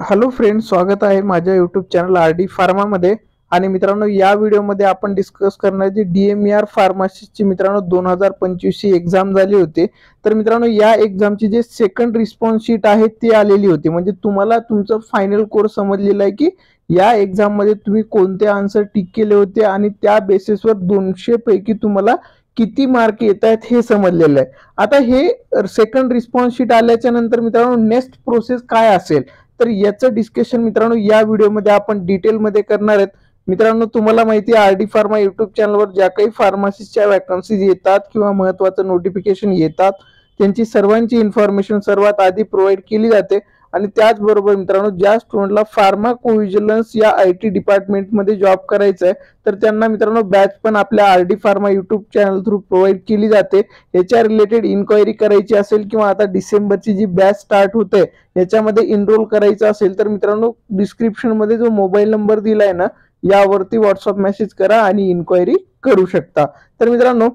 Hello friends, स्वागत आहे माझ्या यूट्यूब चॅनल आर.डी. फार्मामध्ये. आणि मित्रांनो, या व्हिडिओमध्ये आपण डिस्कस करणार जी DMER फार्मसीची मित्रांनो 2025 ची एक्झाम झाली होती. तर मित्रांनो, या एक्झामची जे सेकंड रिस्पॉन्स शीट आहे ती आलेली होती. म्हणजे तुम्हाला तुमचं फायनल कोर्स समजलेला आहे की या एक्झाम मध्ये तुम्ही कोणते आन्सर टिक केले होते आणि त्या बेसिसवर 200 पैकी तुम्हाला किती मार्क येत आहेत हे समजलेलं आहे. आता हे सेकंड रिस्पॉन्स शीट आल्याच्या नंतर मित्रांनो नेक्स्ट प्रोसेस काय असेल, तर याचं डिस्कशन मित्रांनो या व्हिडिओमध्ये आपण डिटेलमध्ये करणार आहेत. मित्रांनो, तुम्हाला माहिती आहे आर.डी. फार्मा युट्यूब चॅनलवर ज्या काही फार्मसीच्या वॅकन्सीज येतात किंवा महत्त्वाचं नोटिफिकेशन येतात त्यांची सर्वांची इन्फॉर्मेशन सर्वात आधी प्रोव्हाइड केली जाते. आणि त्याचबरोबर मित्रांनो, ज्या स्टुडंटला फार्माकोव्हिजिलन्स या IT डिपार्टमेंटमध्ये जॉब करायचा आहे तर त्यांना मित्रांनो बॅच पण आपल्या RD. Pharma YouTube channel through provide केली जाते. याच्या रिलेटेड इन्क्वायरी करायची असेल किंवा आता डिसेंबरची जी बॅच स्टार्ट होते याच्यामध्ये इनरोल करायचं असेल तर मित्रांनो डिस्क्रिप्शन मध्ये जो मोबाईल नंबर दिलाय ना यावरती व्हॉट्सअप मेसेज करा आणि इन्क्वायरी करू शकता. तर मित्रांनो,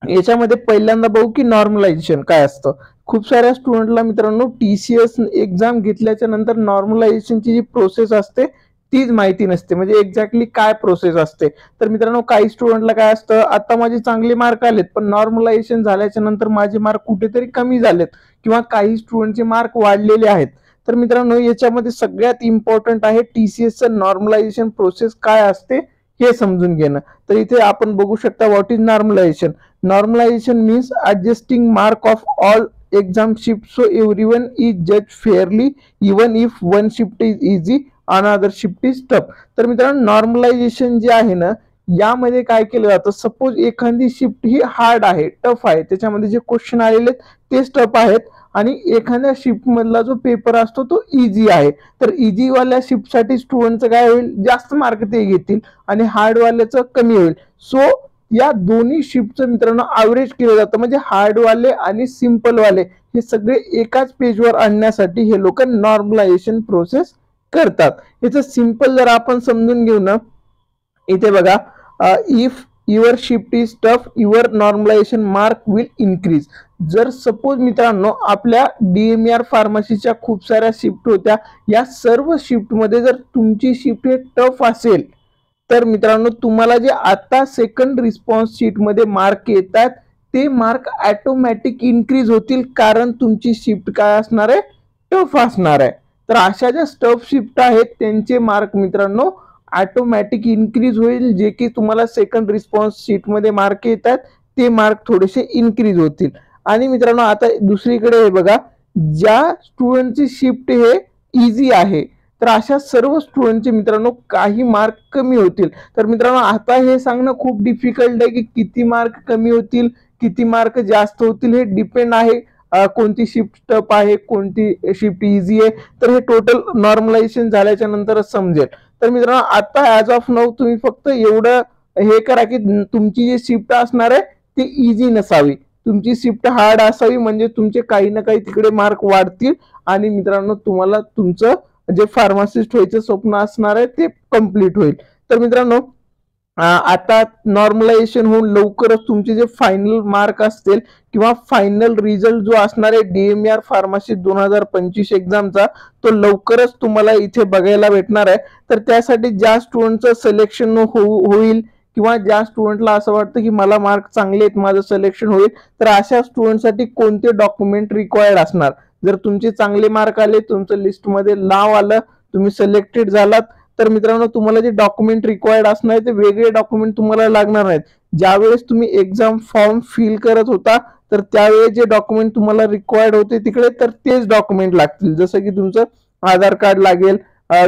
याच्यामध्ये पहिल्यांदा बघू की नॉर्मलायझेशन काय असतं. खूप साऱ्या स्टुडंटला मित्रांनो TCS एक्झाम घेतल्याच्या नंतर नॉर्मलायझेशनची जी प्रोसेस असते तीच माहिती नसते. म्हणजे एक्झॅक्टली काय प्रोसेस असते. तर मित्रांनो, काही स्टुडंटला काय असतं, आता माझे चांगले मार्क आलेत पण नॉर्मलायझेशन झाल्याच्या नंतर माझे मार्क कुठेतरी कमी झालेत किंवा काही स्टुडंटचे मार्क वाढलेले आहेत. तर मित्रांनो, याच्यामध्ये सगळ्यात इम्पॉर्टंट आहे TCSचं नॉर्मलायझेशन प्रोसेस काय असते हे समजून घेणं. तर इथे आपण बघू शकता what is normalization. Normalization means adjusting mark of all exam shifts so everyone is judged fairly even if one shift is easy another shift is tough. तर मित्रांनो, नॉर्मलायझेशन जे आहे ना यामध्ये काय केलं जातं, सपोज एखादी शिफ्ट ही हार्ड आहे, टफ आहे, त्याच्यामध्ये जे क्वेश्चन आलेले तेच टफ आहेत आणि एखाद्या शिफ्ट मधला जो पेपर असतो तो इझी आहे. तर इझी वाल्या शिफ्ट साठी स्टुडंटचं काय होईल, जास्त मार्क ते घेतील आणि हार्ड वाल्याचं कमी होईल. सो या दोन्ही शिफ्टचं मित्रांनो ॲव्हरेज केलं जातं. म्हणजे हार्डवाले आणि सिंपलवाले हे सगळे एकाच पेजवर आणण्यासाठी हे लोक नॉर्मलायझेशन प्रोसेस करतात. याचं सिंपल जर आपण समजून घेऊ ना, इथे बघा, if your shift is tough your normalization mark will increase. जर सपोज मित्रांनो आपल्या DMER फार्मसीच्या खूप साऱ्या शिफ्ट होत्या, या सर्व शिफ्टमध्ये जर तुमची शिफ्ट हे टफ असेल तर मित्रांनो तुम्हाला जे आता सेकंड रिस्पॉन्स शीट मध्ये मार्क येतात ते मार्क ऑटोमॅटिक इन्क्रीज होतील, कारण तुमची शिफ्ट काय असणार आहे, टफ असणार आहे. तर अशा ज्या टफ शिफ्ट आहेत त्यांचे मार्क मित्रांनो ऑटोमॅटिक इन्क्रीज होईल. जे की तुम्हाला सेकंड रिस्पॉन्स शीट मध्ये मार्क येतात ते मार्क थोडेसे इन्क्रीज होतील. आणि मित्रांनो आता दुसरीकडे हे बघा, ज्या स्टुडंटची शिफ्ट हे इझी आहे तर अशा सर्व स्टुडंटचे मित्रांनो काही मार्क कमी होतील. तर मित्रांनो आता हे सांगणं खूप डिफिकल्ट आहे की किती मार्क कमी होतील किती मार्क जास्त होतील. हे डिपेंड आहे कोणती शिफ्ट टफ आहे कोणती शिफ्ट इझी आहे. तर हे टोटल नॉर्मलायझेशन झाल्याच्या नंतरच समजेल. तर मित्रांनो आता ॲज ऑफ नाऊ तुम्ही फक्त एवढं हे करा की तुमची जी शिफ्ट असणार आहे ती इझी नसावी, तुमची शिफ्ट हार्ड असावी. म्हणजे तुमचे काही ना काही तिकडे मार्क वाढतील आणि मित्रांनो तुम्हाला तुमचं जे फार्मासिस्ट व्हायचं स्वप्न असणार आहे ते कंप्लीट होईल. तर मित्रांनो आता नॉर्मलायझेशन होऊन लवकरच तुमचे जे फायनल मार्क असतील किंवा फायनल रिझल्ट जो असणार आहे DMER फार्मसी 2025 एक्झामचा तो लवकरच तुम्हाला इथे बघायला भेटणार आहे. तर त्यासाठी ज्या स्टुडंटचं सिलेक्शन होईल किंवा ज्या स्टुडंटला असं वाटतं की मला मार्क चांगले आहेत माझं सिलेक्शन होईल, तर अशा स्टुडंटसाठी कोणते डॉक्युमेंट रिक्वायर्ड असणार. जर तुमचे चांगले मार्क आले, तुमचं लिस्टमध्ये नाव आलं, तुम्ही सिलेक्टेड झालात, तर मित्रांनो तुम्हाला जे डॉक्युमेंट रिक्वायर्ड असणार ते वेगळे डॉक्युमेंट तुम्हाला लागणार नाहीत. ज्यावेळेस तुम्ही एक्झाम फॉर्म फिल करत होता तर त्यावेळेस जे डॉक्युमेंट तुम्हाला रिक्वायर्ड होते तिकडे तर तेच डॉक्युमेंट लागतील. जसं की तुमचं आधार कार्ड लागेल,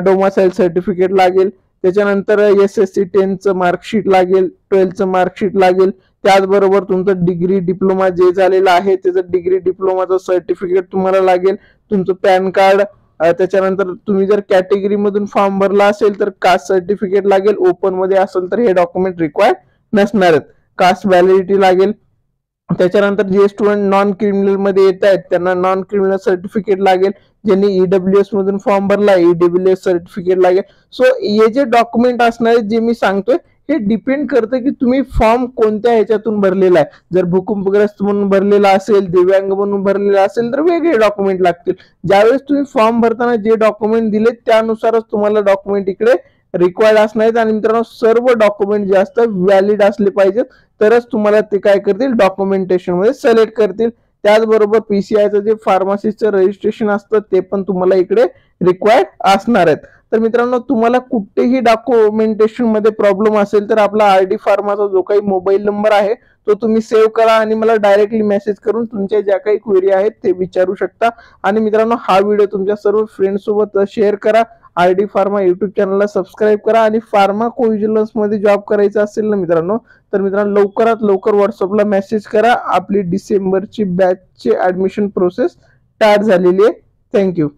डोमासाईल सर्टिफिकेट लागेल, त्याच्यानंतर SSC 10चं मार्कशीट लागेल, 12चं मार्कशीट लागेल, त्याचबरोबर तुमचं डिग्री डिप्लोमा जे झालेलं आहे त्याचं डिग्री डिप्लोमाचं सर्टिफिकेट तुम्हाला लागेल, तुमचं पॅन कार्ड, त्याच्यानंतर तुम्ही जर कॅटेगरी मधून फॉर्म भरला असेल तर कास्ट सर्टिफिकेट लागेल, ओपन मध्ये असेल तर हे डॉक्युमेंट रिक्वायर्ड नसणार आहेत, कास्ट व्हॅलिडिटी लागेल. त्याच्यानंतर जे स्टुडंट नॉन क्रिमिनल मध्ये येत आहेत त्यांना नॉन क्रिमिनल सर्टिफिकेट लागेल, ज्यांनी EWS मधून फॉर्म भरला EWS सर्टिफिकेट लागेल. सो हे जे डॉक्युमेंट असणार जे मी सांगतोय हे डिपेंड करतं की तुम्ही फॉर्म कोणत्या ह्याच्यातून भरलेला आहे. जर भूकंपग्रस्त म्हणून भरलेला असेल, दिव्यांग म्हणून भरलेला असेल तर वेगळे डॉक्युमेंट लागतील. ज्यावेळेस तुम्ही फॉर्म भरताना जे डॉक्युमेंट दिले त्यानुसारच तुम्हाला डॉक्युमेंट इकडे रिक्वायर्ड असणार आहेत. आणि मित्रांनो सर्व डॉक्युमेंट जे असतात व्हॅलिड असले पाहिजेत, तरच तुम्हाला ते काय करतील, डॉक्युमेंटेशन मध्ये सिलेक्ट करतील. त्याचबरोबर पीसीआयचं जे फार्मसिस्टचं रजिस्ट्रेशन असतं ते पण तुम्हाला इकडे रिक्वायर्ड असणार आहेत. तर मित्रांनो तुम्हाला कुठेही डॉक्युमेंटेशन मध्ये प्रॉब्लेम असेल तर आपला आरडी फार्माचा जो काही मोबाईल नंबर आहे तो तुम्ही सेव्ह करा आणि मला डायरेक्टली मेसेज करून तुमच्या ज्या काही क्वेरी आहेत ते विचारू शकता. आणि मित्रांनो हा व्हिडिओ तुमच्या सर्व फ्रेंड सोबत शेअर करा. आरडी फार्मा युट्यूब चॅनलला सबस्क्राईब करा. आणि फार्मा कोव्हिजिलन्स मध्ये जॉब करायचा असेल ना मित्रांनो, तर मित्रांनो लवकरात लवकर व्हॉट्सअपला मेसेज करा. आपली डिसेंबरची बॅचची ऍडमिशन प्रोसेस स्टार्ट झालेली आहे. थँक्यू.